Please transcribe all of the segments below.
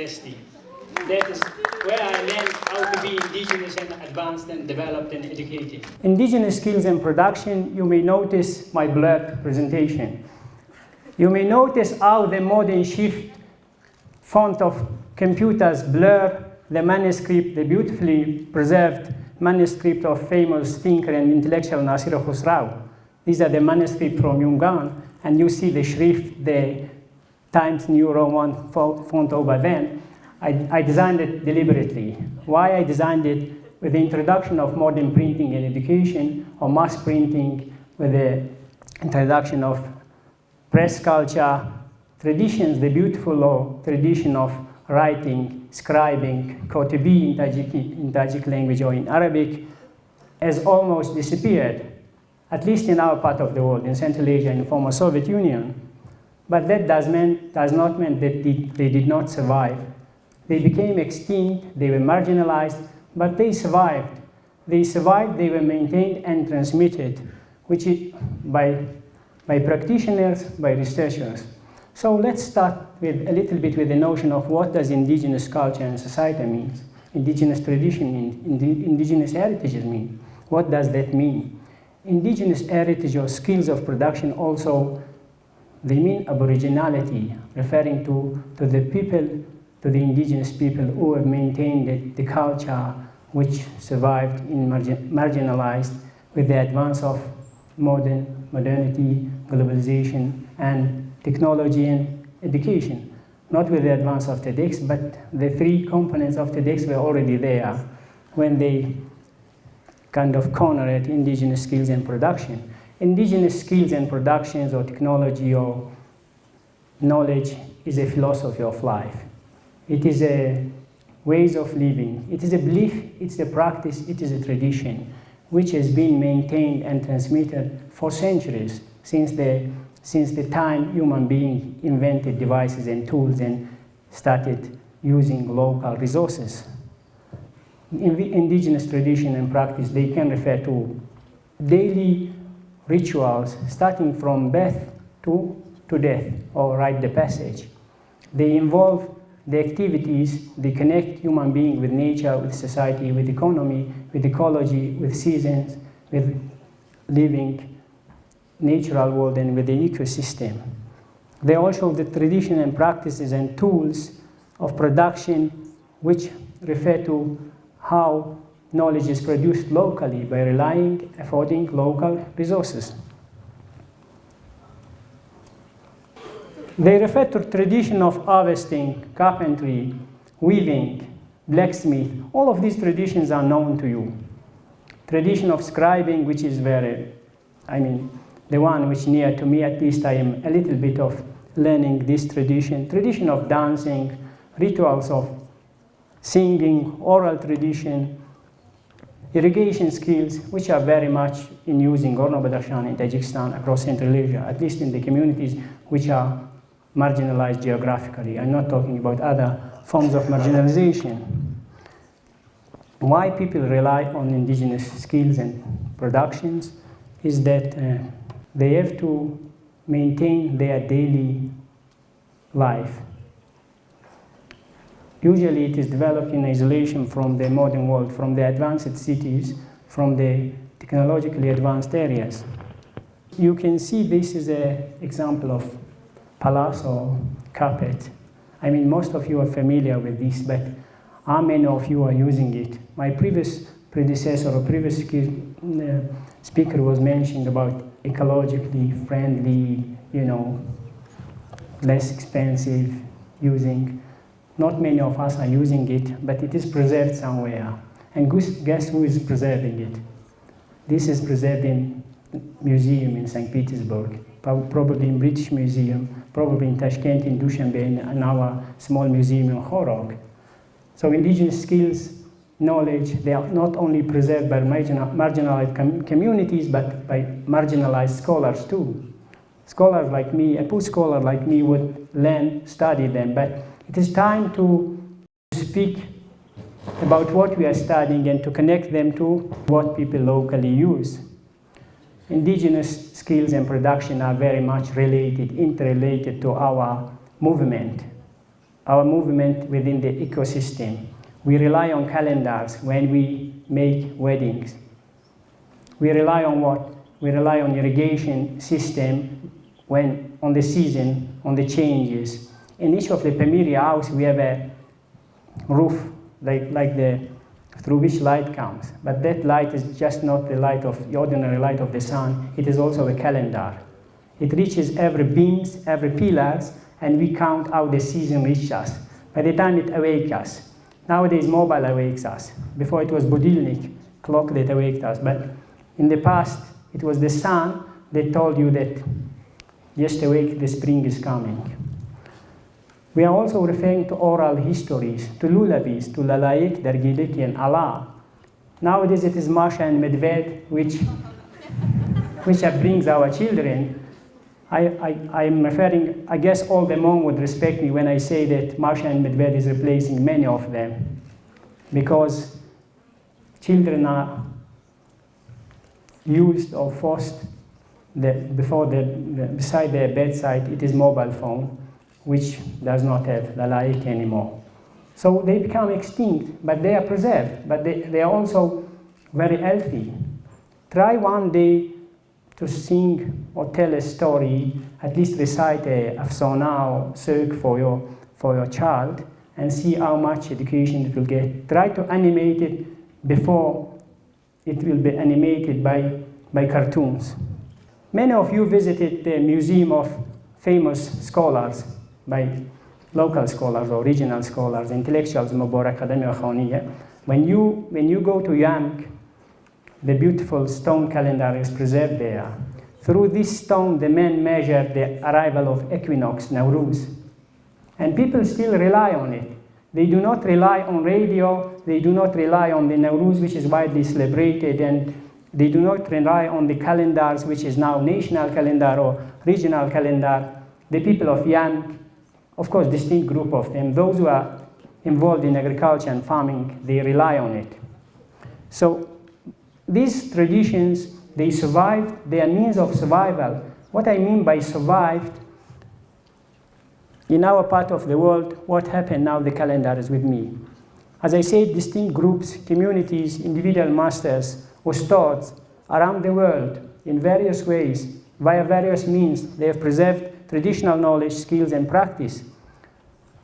University. That is where I learned how to be indigenous and advanced and developed and educated. Indigenous skills and production, you may notice my blurred presentation. You may notice how the modern shift font of computers blur the manuscript, the beautifully preserved manuscript of famous thinker and intellectual Aksakolov. These are the manuscripts from Yungan, and you see the shrift, the Times New Roman font over them. I designed it deliberately. Why I designed it? With the introduction of modern printing and education, or mass printing, with the introduction of press culture, traditions, the beautiful tradition of writing, scribing, kotabi in Tajik language or in Arabic, has almost disappeared, at least in our part of the world, in Central Asia and the former Soviet Union. But that does not mean that they did not survive. They became extinct, they were marginalized, but they survived. They survived, they were maintained and transmitted, which is by practitioners, by researchers. So let's start with a little bit with the notion of what does indigenous culture and society mean, indigenous tradition mean, indigenous heritages mean. What does that mean? Indigenous heritage or skills of production also, they mean Aboriginality, referring to the people, to the indigenous people who have maintained the culture which survived in marginalized with the advance of modernity, globalization, and technology and education. Not with the advance of TEDx, but the three components of TEDx were already there when they kind of cornered indigenous skills and production. Indigenous skills and productions or technology or knowledge is a philosophy of life. It is a ways of living. It is a belief, it's a practice, it is a tradition, which has been maintained and transmitted for centuries since the time human beings invented devices and tools and started using local resources. Indigenous tradition and practice, they can refer to daily rituals starting from birth to death or rite the passage. They involve the activities, they connect human beings with nature, with society, with economy, with ecology, with seasons, with living natural world and with the ecosystem. They also the tradition and practices and tools of production which refer to how knowledge is produced locally by affording local resources. They refer to tradition of harvesting, carpentry, weaving, blacksmith. All of these traditions are known to you. Tradition of scribing, which is the one which near to me, at least I am a little bit of learning this tradition. Tradition of dancing, rituals of singing, oral tradition, irrigation skills, which are very much in use in Gorno-Badakhshan in Tajikistan, across Central Asia, at least in the communities which are marginalized geographically. I'm not talking about other forms of marginalization. Why people rely on indigenous skills and productions is that they have to maintain their daily life. Usually it is developed in isolation from the modern world, from the advanced cities, from the technologically advanced areas. You can see this is an example of palace or carpet. I mean, most of you are familiar with this, but how many of you are using it? My previous predecessor or previous speaker was mentioning about ecologically friendly, less expensive using. Not many of us are using it, but it is preserved somewhere. And guess who is preserving it? This is preserved in a museum in St. Petersburg, probably in British Museum, probably in Tashkent, in Dushanbe, in our small museum in Khorog. So indigenous skills, knowledge, they are not only preserved by marginalized communities, but by marginalized scholars too. Scholars like me, a poor scholar like me would learn, study them, but it is time to speak about what we are studying and to connect them to what people locally use. Indigenous skills and production are very much related, interrelated to our movement, our movement within the ecosystem. We rely on calendars when we make weddings. We rely on what? We rely on irrigation system when on the season, on the changes. In each of the Pamiri house, we have a roof through which light comes. But that light is just not the ordinary light of the sun. It is also a calendar. It reaches every beams, every pillars, and we count how the season reaches us. By the time it awakes us. Nowadays, mobile awakes us. Before it was budilnik, clock that awaked us. But in the past, it was the sun that told you that just awake, the spring is coming. We are also referring to oral histories, to lullabies, to Lalaik, Dargiliki, and Allah. Nowadays, it is Masha and Medved, which brings our children. I'm referring, I guess all the Hmong would respect me when I say that Masha and Medved is replacing many of them, because children are used or forced beside their bedside, it is mobile phone, which does not have Lalaik anymore. So they become extinct, but they are preserved, but they are also very healthy. Try one day to sing or tell a story, at least recite a afsona or cirque for your child, and see how much education it will get. Try to animate it before it will be animated by cartoons. Many of you visited the Museum of Famous Scholars, by local scholars or regional scholars, intellectuals, Mubarak Academia Khaniya. When you go to Yamk, the beautiful stone calendar is preserved there. Through this stone, the men measured the arrival of equinox, Nowruz. And people still rely on it. They do not rely on radio, they do not rely on the Nowruz, which is widely celebrated, and they do not rely on the calendars, which is now national calendar or regional calendar. The people of Yamk, of course, distinct group of them, those who are involved in agriculture and farming, they rely on it. So these traditions, they survived, they are means of survival. What I mean by survived, in our part of the world, what happened now, the calendar is with me. As I said, distinct groups, communities, individual masters, ustads around the world in various ways, via various means, they have preserved traditional knowledge, skills, and practice.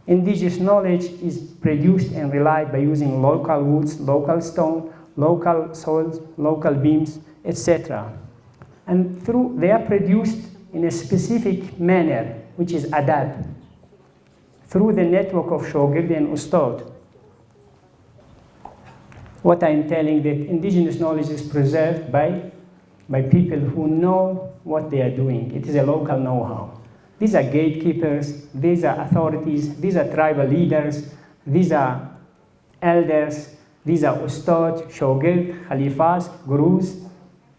Indigenous knowledge is produced and relied by using local woods, local stone, local soils, local beams, etc. And they are produced in a specific manner, which is adab, through the network of shogird and ustad. What I'm telling, that indigenous knowledge is preserved by people who know what they are doing. It is a local know-how. These are gatekeepers, these are authorities, these are tribal leaders, these are elders, these are ustad, shogird, khalifas, gurus,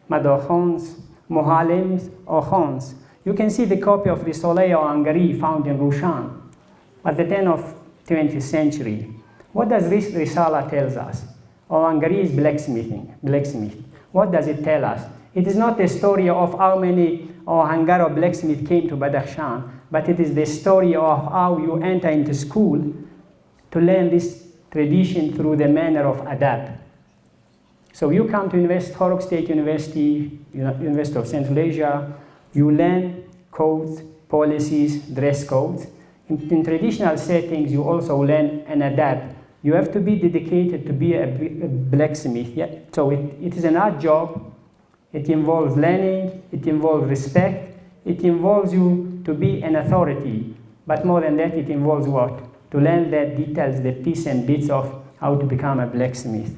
madakhans, muhalims, or khans. You can see the copy of Risalah or Angari found in Rushan at the 10th of 20th century. What does this Risala tells us? Or Angari is blacksmith. What does it tell us? It is not the story of how many Hangar or blacksmith came to Badakhshan, but it is the story of how you enter into school to learn this tradition through the manner of adab. So you come to Khorog State University, University of Central Asia, you learn codes, policies, dress codes. In traditional settings, you also learn an adab. You have to be dedicated to be a blacksmith. Yeah? So it is an hard job. It involves learning, it involves respect, it involves you to be an authority. But more than that, it involves what? To learn the details, the bits and bits of how to become a blacksmith.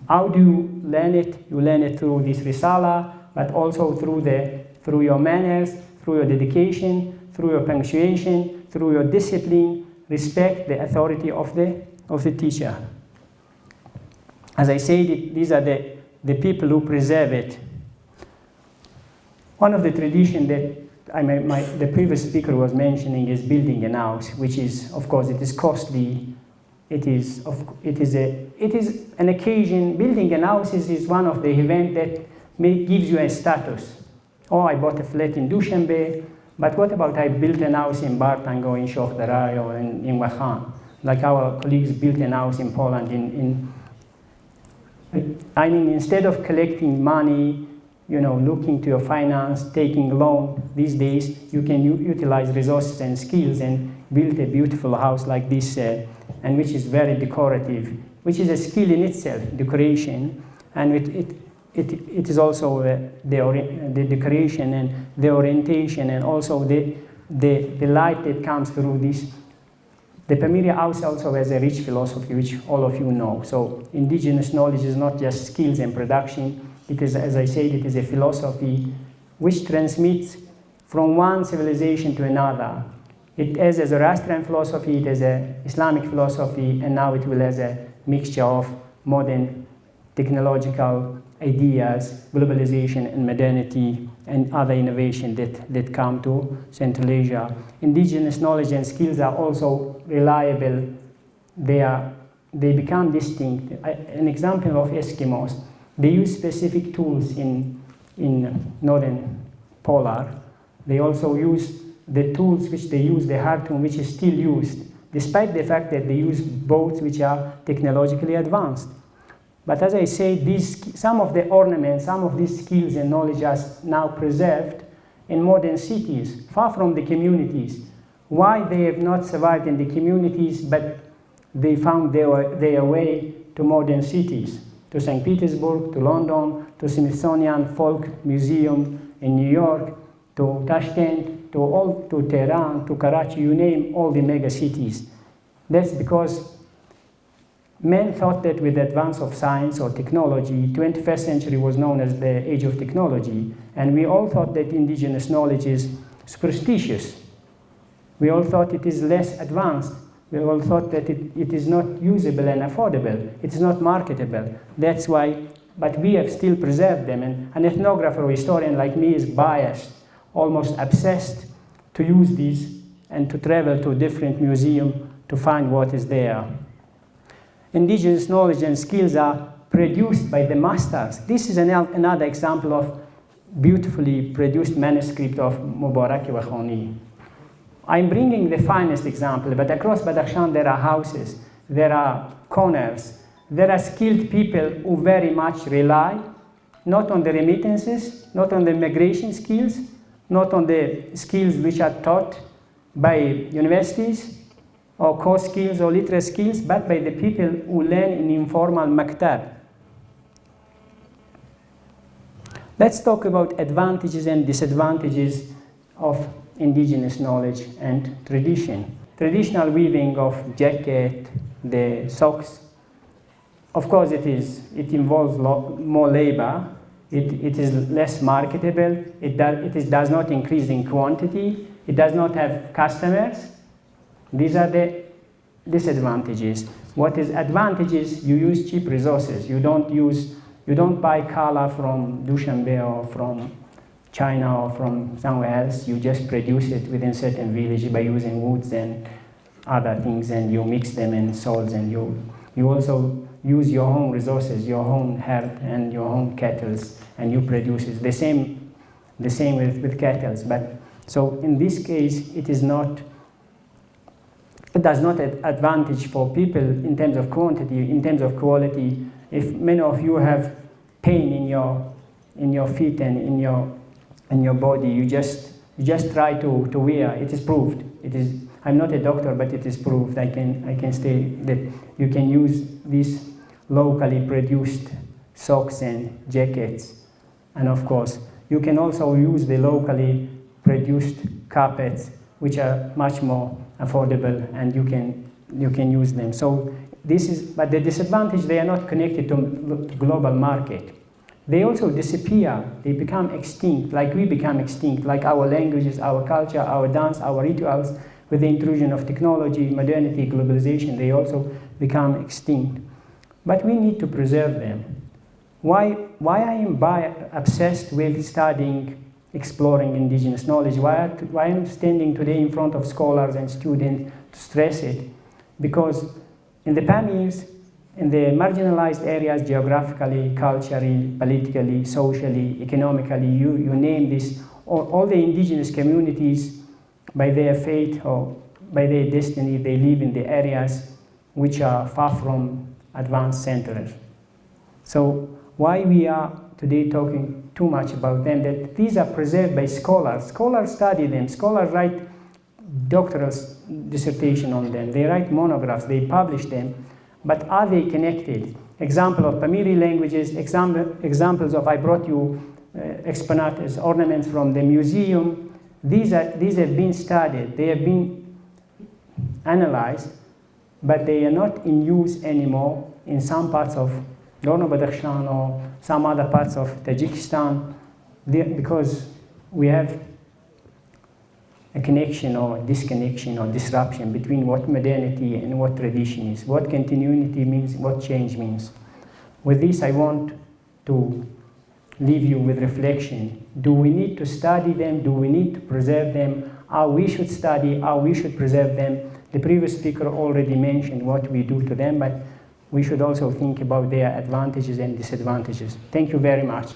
How do you learn it? You learn it through this Risala, but also through your manners, through your dedication, through your punctuation, through your discipline, respect the authority of the teacher. As I said, these are the people who preserve it. One of the traditions that the previous speaker was mentioning is building an house, which is, of course, it is costly. It is an occasion. Building an house is one of the events that gives you a status. Oh, I bought a flat in Dushanbe, But what about I built a house in Bartango, in Shohdarayo, and in Wakhan? Like our colleagues built a house in Poland. I mean, instead of collecting money, looking to your finance, taking loan, these days you can utilize resources and skills and build a beautiful house like this, and which is very decorative, which is a skill in itself, decoration, and it is also the decoration and the orientation and also the light that comes through this. The Pamiria house also has a rich philosophy, which all of you know. So indigenous knowledge is not just skills and production. It is, as I said, it is a philosophy which transmits from one civilization to another. It has a Zoroastrian philosophy, it has an Islamic philosophy, and now it will have a mixture of modern technological ideas, globalization and modernity, and other innovation that come to Central Asia. Indigenous knowledge and skills are also reliable. They become distinct. An example of Eskimos, they use specific tools in northern polar. They also use the tools which they use, the harpoon, which is still used, despite the fact that they use boats which are technologically advanced. But as I say, some of the ornaments, some of these skills and knowledge are now preserved in modern cities, far from the communities. Why they have not survived in the communities, but they found their way to modern cities, to St. Petersburg, to London, to Smithsonian Folk Museum in New York, to Tashkent, to Tehran, to Karachi, you name all the mega cities. That's because men thought that with the advance of science or technology, 21st century was known as the age of technology, and we all thought that indigenous knowledge is superstitious. We all thought it is less advanced. We all thought that it is not usable and affordable. It is not marketable. That's why, but we have still preserved them, and an ethnographer or historian like me is biased, almost obsessed to use these and to travel to a different museum to find what is there. Indigenous knowledge and skills are produced by the masters. This is another example of beautifully produced manuscript of Mubarak Wakhani. I'm bringing the finest example, but across Badakhshan there are houses, there are corners, there are skilled people who very much rely not on the remittances, not on the migration skills, not on the skills which are taught by universities, or core skills or literate skills, but by the people who learn in informal maktab. Let's talk about advantages and disadvantages of indigenous knowledge and tradition. Traditional weaving of jacket, the socks, of course it involves more labor, it is less marketable, it does not increase in quantity, it does not have customers. These are the disadvantages. What is advantages? You use cheap resources. You don't buy color from Dushanbe or from China or from somewhere else. You just produce it within certain village by using woods and other things, and you mix them in salts, and you also use your own resources, your own herb and your own kettles, and you produce it. The same with kettles. But so in this case, it does not advantage for people in terms of quantity, in terms of quality. If many of you have pain in your feet and in your body, you just try to wear. It is proved. I'm not a doctor, but it is proved. I can say that you can use these locally produced socks and jackets, and of course you can also use the locally produced carpets, which are much more affordable, and you can use them. So but the disadvantage, they are not connected to global market. They also disappear. They become extinct, like we become extinct, like our languages, our culture, our dance, our rituals. With the intrusion of technology, modernity, globalization, they also become extinct. But we need to preserve them. Why I am obsessed with studying, exploring indigenous knowledge? Why I'm standing today in front of scholars and students to stress it? Because in the Pamirs, in the marginalized areas, geographically, culturally, politically, socially, economically, you name this, all the indigenous communities, by their fate or by their destiny, they live in the areas which are far from advanced centers. So why we are today talking too much about them, that these are preserved by scholars. Scholars study them. Scholars write doctoral dissertation on them. They write monographs. They publish them. But are they connected? Example of Pamiri languages, examples of, I brought you exponats, ornaments from the museum. These have been studied. They have been analyzed, but they are not in use anymore in some parts of Gorno-Badakhshan or some other parts of Tajikistan, because we have a connection or disconnection or disruption between what modernity and what tradition is, what continuity means, what change means. With this, I want to leave you with reflection. Do we need to study them? Do we need to preserve them? How we should study, how we should preserve them? The previous speaker already mentioned what we do to them, but we should also think about their advantages and disadvantages. Thank you very much.